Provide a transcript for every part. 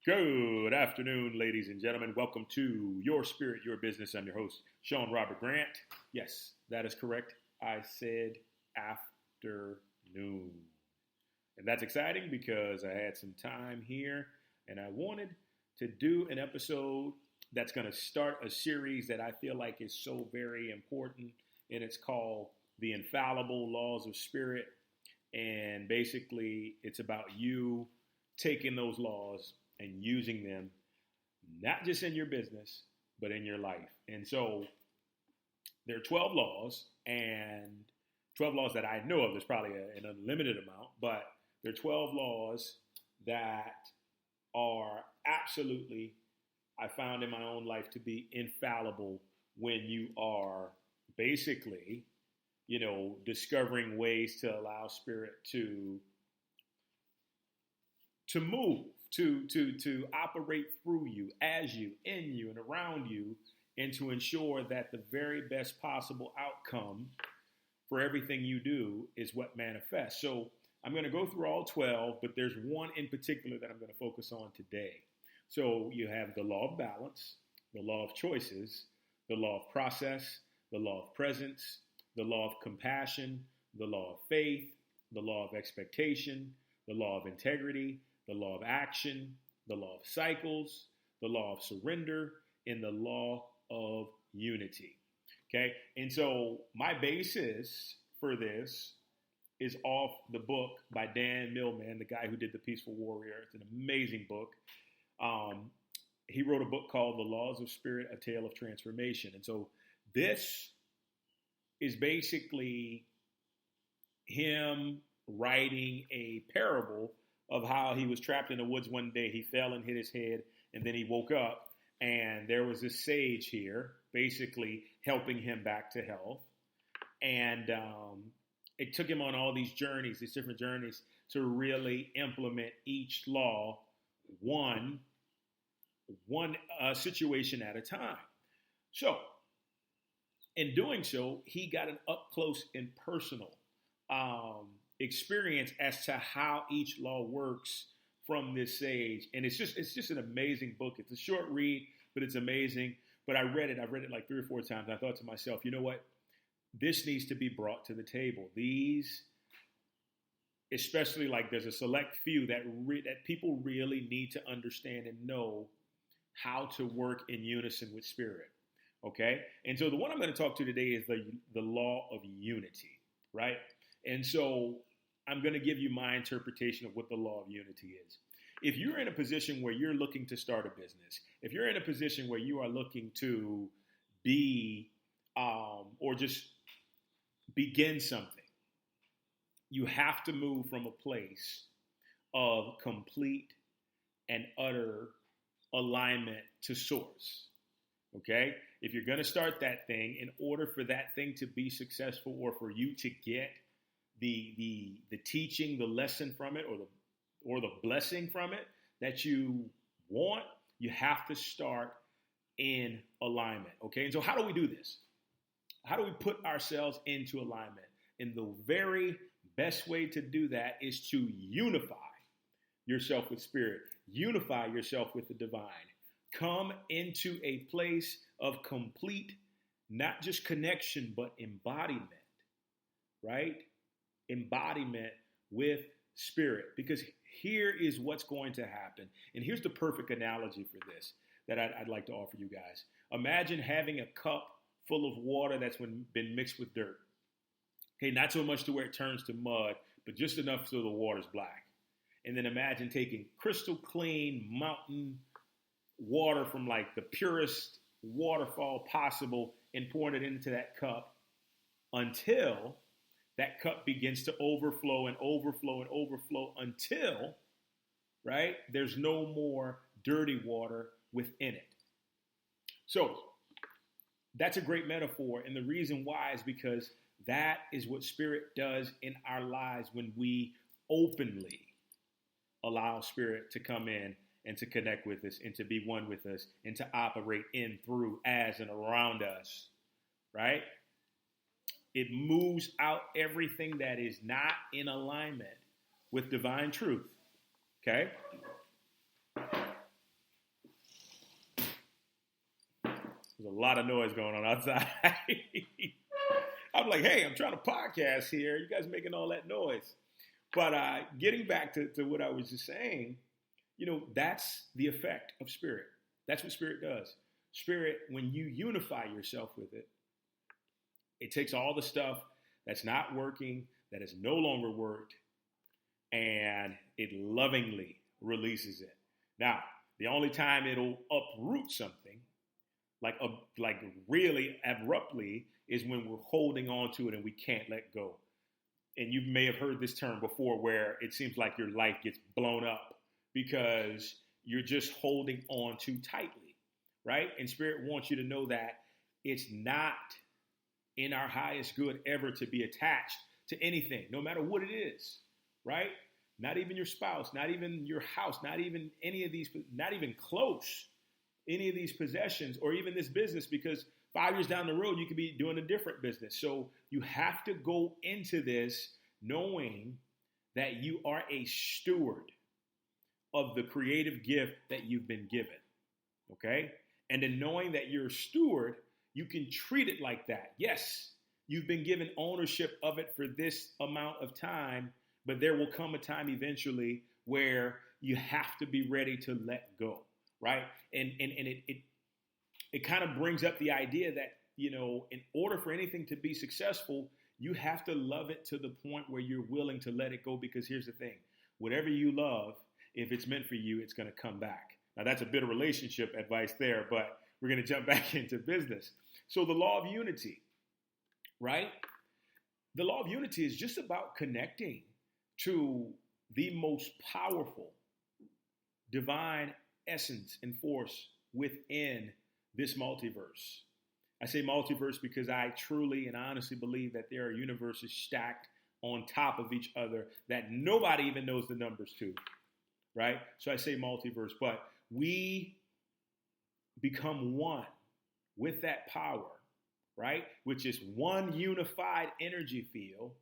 Good afternoon, ladies and gentlemen. Welcome to Your Spirit, Your Business. I'm your host, Sean Robert Grant. Yes, that is correct. I said afternoon. And that's exciting because I had some time here and I wanted to do an episode that's going to start a series that I feel like is so very important. And it's called The Infallible Laws of Spirit. And basically, it's about you taking those laws and using them, not just in your business, but in your life. And so there are 12 laws, and 12 laws that I know of. There's probably an unlimited amount, but there are 12 laws that are absolutely, I found in my own life to be infallible when you are basically, discovering ways to allow spirit to move, to operate through you, as you, in you, and around you, and to ensure that the very best possible outcome for everything you do is what manifests. So I'm going to go through all 12, but there's one in particular that I'm going to focus on today. So you have the law of balance, the law of choices, the law of process, the law of presence, the law of compassion, the law of faith, the law of expectation, the law of integrity, the law of action, the law of cycles, the law of surrender, and the law of unity. Okay? And so my basis for this is off the book by Dan Millman, the guy who did The Peaceful Warrior. It's an amazing book. He wrote a book called The Laws of Spirit, A Tale of Transformation. And so this is basically him writing a parable of how he was trapped in the woods one day. He fell and hit his head, and then he woke up, and there was this sage here basically helping him back to health. And it took him on all these journeys, these different journeys, to really implement each law one situation at a time. So in doing so, he got an up close and personal experience as to how each law works from this sage. And it's just an amazing book. It's a short read, but it's amazing. But I've read it like 3 or 4 times. I thought to myself, you know what? This needs to be brought to the table. These, especially like there's a select few that people really need to understand and know how to work in unison with spirit. Okay? And so the one I'm going to talk to today is the law of unity, right? And so I'm going to give you my interpretation of what the law of unity is. If you're in a position where you're looking to start a business, if you're in a position where you are looking to be or just begin something, you have to move from a place of complete and utter alignment to source. Okay? If you're going to start that thing, in order for that thing to be successful or for you to get the teaching, the lesson from it, or the blessing from it that you want, you have to start in alignment. Okay? And so how do we do this? How do we put ourselves into alignment? And the very best way to do that is to unify yourself with spirit, unify yourself with the divine. Come into a place of complete, not just connection, but embodiment, right? Embodiment with spirit. Because here is what's going to happen. And here's the perfect analogy for this that I'd like to offer you guys. Imagine having a cup full of water that's been mixed with dirt. Okay, not so much to where it turns to mud, but just enough so the water's black. And then imagine taking crystal clean mountain water from like the purest waterfall possible and pouring it into that cup until that cup begins to overflow and overflow and overflow until, right, there's no more dirty water within it. So that's a great metaphor. And the reason why is because that is what spirit does in our lives when we openly allow spirit to come in and to connect with us and to be one with us and to operate in, through, as, and around us, right? It moves out everything that is not in alignment with divine truth, okay? a lot of noise going on outside. I'm like, hey, I'm trying to podcast here. You guys making all that noise. But getting back to what I was just saying, that's the effect of spirit. That's what spirit does. Spirit, when you unify yourself with it, it takes all the stuff that's not working, that has no longer worked, and it lovingly releases it. Now, the only time it'll uproot something, like really abruptly, is when we're holding on to it and we can't let go. And you may have heard this term before, where it seems like your life gets blown up because you're just holding on too tightly, right? And Spirit wants you to know that it's not in our highest good ever to be attached to anything, no matter what it is, right? Not even your spouse, not even your house, not even any of these, not even close, any of these possessions, or even this business, because 5 years down the road, you could be doing a different business. So you have to go into this knowing that you are a steward of the creative gift that you've been given, okay? And then knowing that you're a steward, you can treat it like that. Yes, you've been given ownership of it for this amount of time, but there will come a time eventually where you have to be ready to let go, right? And it kind of brings up the idea that, in order for anything to be successful, you have to love it to the point where you're willing to let it go. Because here's the thing, whatever you love, if it's meant for you, it's going to come back. Now, that's a bit of relationship advice there, but we're going to jump back into business. So the law of unity, right? The law of unity is just about connecting to the most powerful divine essence and force within this multiverse. I say multiverse because I truly and honestly believe that there are universes stacked on top of each other that nobody even knows the numbers to, right? So I say multiverse, but we become one with that power, right? Which is one unified energy field.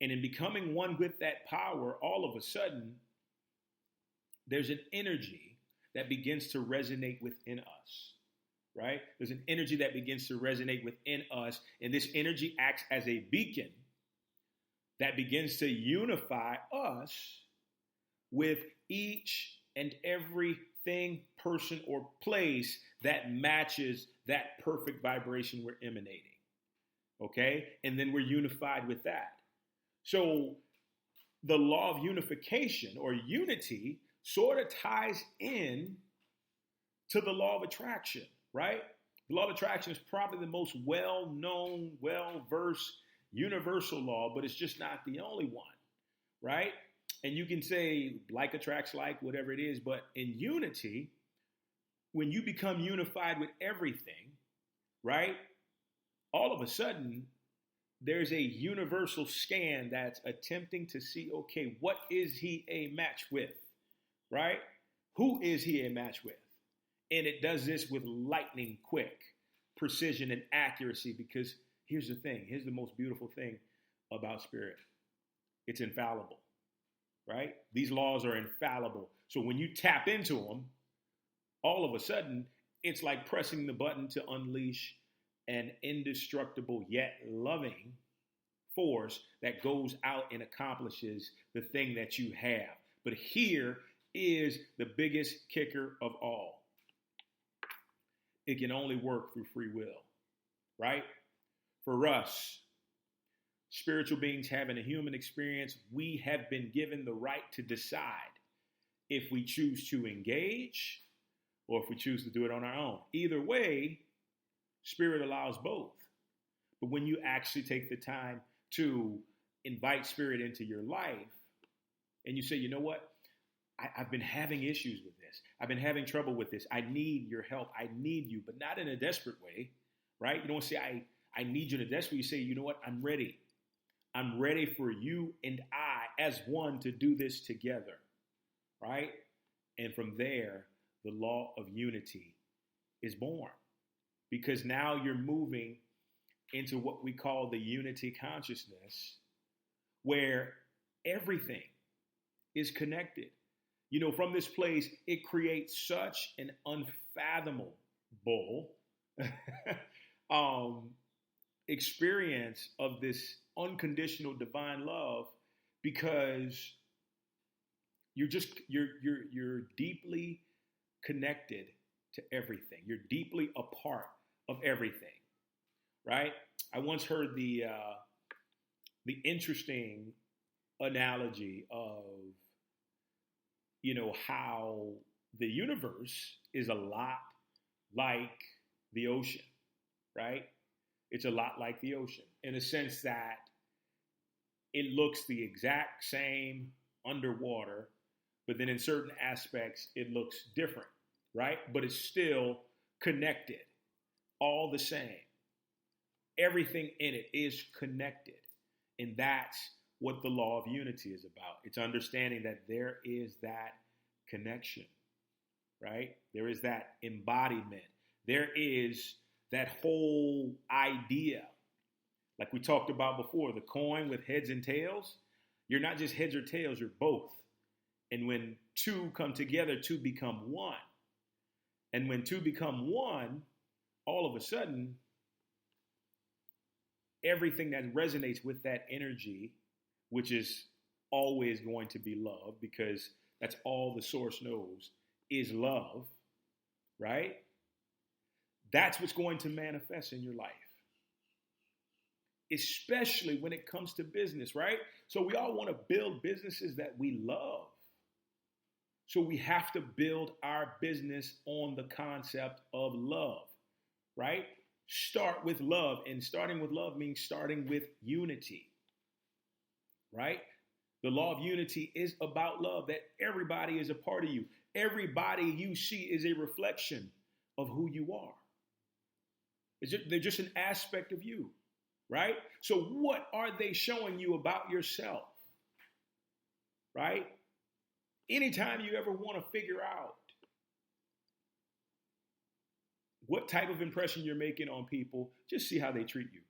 And in becoming one with that power, all of a sudden, there's an energy that begins to resonate within us, right? There's an energy that begins to resonate within us, and this energy acts as a beacon that begins to unify us with each and everything, person, or place that matches that perfect vibration we're emanating, okay? And then we're unified with that. So the law of unification or unity sort of ties in to the law of attraction, right? The law of attraction is probably the most well-known, well-versed universal law, but it's just not the only one, right? And you can say like attracts like, whatever it is, but in unity, when you become unified with everything, right, all of a sudden, there's a universal scan that's attempting to see, okay, what is he a match with, right? Who is he a match with? And it does this with lightning quick precision and accuracy, because here's the thing. Here's the most beautiful thing about spirit. It's infallible, right? These laws are infallible. So when you tap into them, all of a sudden, it's like pressing the button to unleash an indestructible yet loving force that goes out and accomplishes the thing that you have. But here is the biggest kicker of all. It can only work through free will, right? For us, spiritual beings having a human experience, we have been given the right to decide if we choose to engage or if we choose to do it on our own. Either way, spirit allows both. But when you actually take the time to invite spirit into your life and you say, you know what? I've been having issues with this. I've been having trouble with this. I need your help. I need you, but not in a desperate way, right? You don't say, I need you in a desperate way. You say, you know what? I'm ready. I'm ready for you and I as one to do this together, right? And from there, the law of unity is born, because now you're moving into what we call the unity consciousness, where everything is connected. From this place, it creates such an unfathomable um, experience of this unconditional divine love because you're deeply connected to everything. You're deeply a part of everything, right? I once heard the interesting analogy of how the universe is a lot like the ocean, right? It's a lot like the ocean in a sense that it looks the exact same underwater, but then in certain aspects it looks different, right? But it's still connected, all the same. Everything in it is connected. And that's what the law of unity is about. It's understanding that there is that connection, right? There is that embodiment. There is that whole idea. Like we talked about before, the coin with heads and tails. You're not just heads or tails, you're both. And when two come together, two become one. And when two become one, all of a sudden, everything that resonates with that energy, which is always going to be love, because that's all the source knows is love, right? That's what's going to manifest in your life, especially when it comes to business, right? So we all want to build businesses that we love. So we have to build our business on the concept of love, right? Start with love. And starting with love means starting with unity, right? The law of unity is about love, that everybody is a part of you. Everybody you see is a reflection of who you are. They're just an aspect of you, right? So what are they showing you about yourself, right? Anytime you ever want to figure out what type of impression you're making on people, just see how they treat you.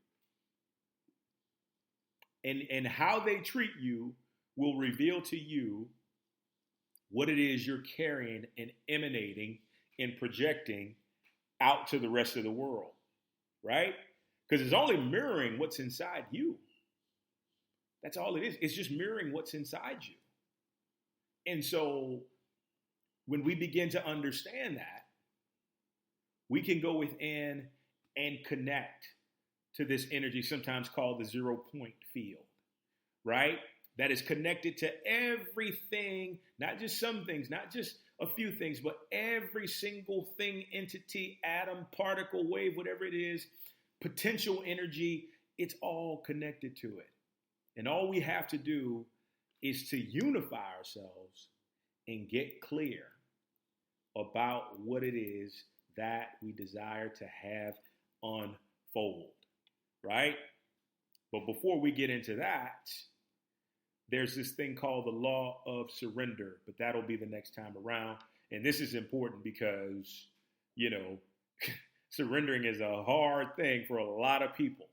And how they treat you will reveal to you what it is you're carrying and emanating and projecting out to the rest of the world, right? Because it's only mirroring what's inside you. That's all it is. It's just mirroring what's inside you. And so when we begin to understand that, we can go within and connect to this energy, sometimes called the 0 point field, right? That is connected to everything, not just some things, not just a few things, but every single thing, entity, atom, particle, wave, whatever it is, potential energy, it's all connected to it. And all we have to do is to unify ourselves and get clear about what it is that we desire to have unfold, right? But before we get into that, there's this thing called the law of surrender, but that'll be the next time around. And this is important because, surrendering is a hard thing for a lot of people.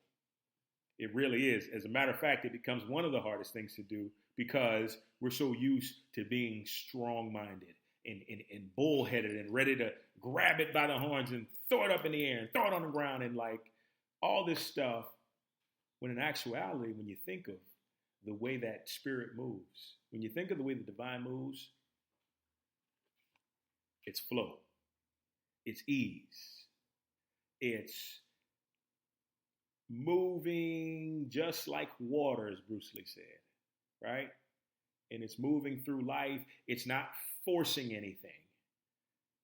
It really is. As a matter of fact, it becomes one of the hardest things to do because we're so used to being strong-minded and bullheaded and ready to grab it by the horns and throw it up in the air and throw it on the ground and like all this stuff. When in actuality, when you think of the way that spirit moves, when you think of the way the divine moves, it's flow, it's ease, it's moving just like water, as Bruce Lee said, right? And it's moving through life. It's not forcing anything.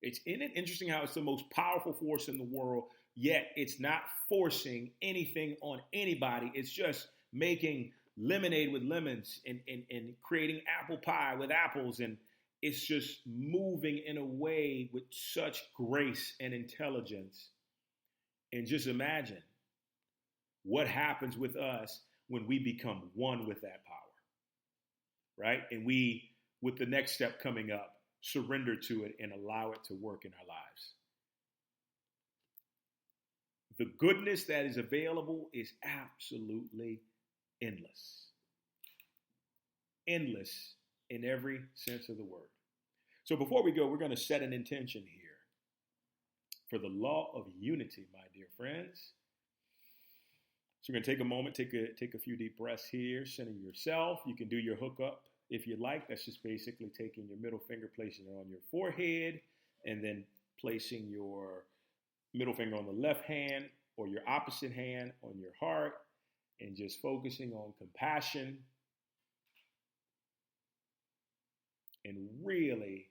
Isn't it interesting how it's the most powerful force in the world, yet it's not forcing anything on anybody. It's just making lemonade with lemons and creating apple pie with apples. And it's just moving in a way with such grace and intelligence. And just imagine what happens with us when we become one with that power, right? And we, with the next step coming up, surrender to it and allow it to work in our lives. The goodness that is available is absolutely endless. Endless in every sense of the word. So before we go, we're going to set an intention here for the law of unity, my dear friends. So we're going to take a moment, take a few deep breaths here, center yourself. You can do your hookup if you like. That's just basically taking your middle finger, placing it on your forehead, and then placing your middle finger on the left hand or your opposite hand on your heart, and just focusing on compassion and really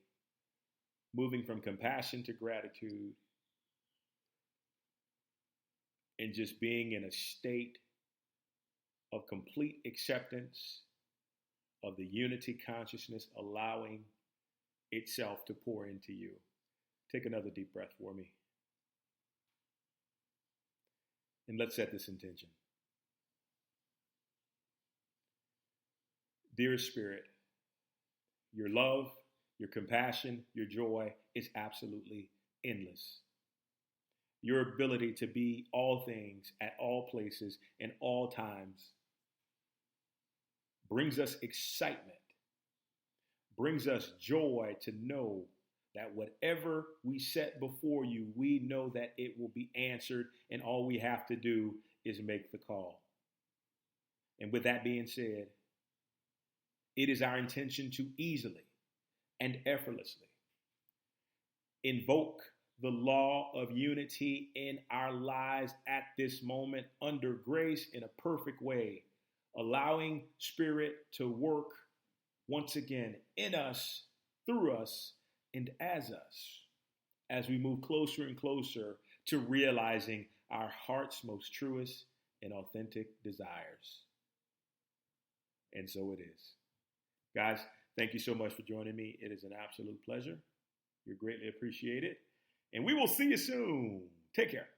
moving from compassion to gratitude and just being in a state of complete acceptance of the unity consciousness allowing itself to pour into you. Take another deep breath for me. And let's set this intention. Dearest Spirit, your love, your compassion, your joy is absolutely endless. Your ability to be all things at all places and all times brings us excitement, brings us joy to know that whatever we set before you, we know that it will be answered, and all we have to do is make the call. And with that being said, it is our intention to easily and effortlessly invoke the law of unity in our lives at this moment under grace in a perfect way, allowing Spirit to work once again in us, through us, and as we move closer and closer to realizing our heart's most truest and authentic desires. And so it is. Guys, thank you so much for joining me. It is an absolute pleasure. You're greatly appreciated. And we will see you soon. Take care.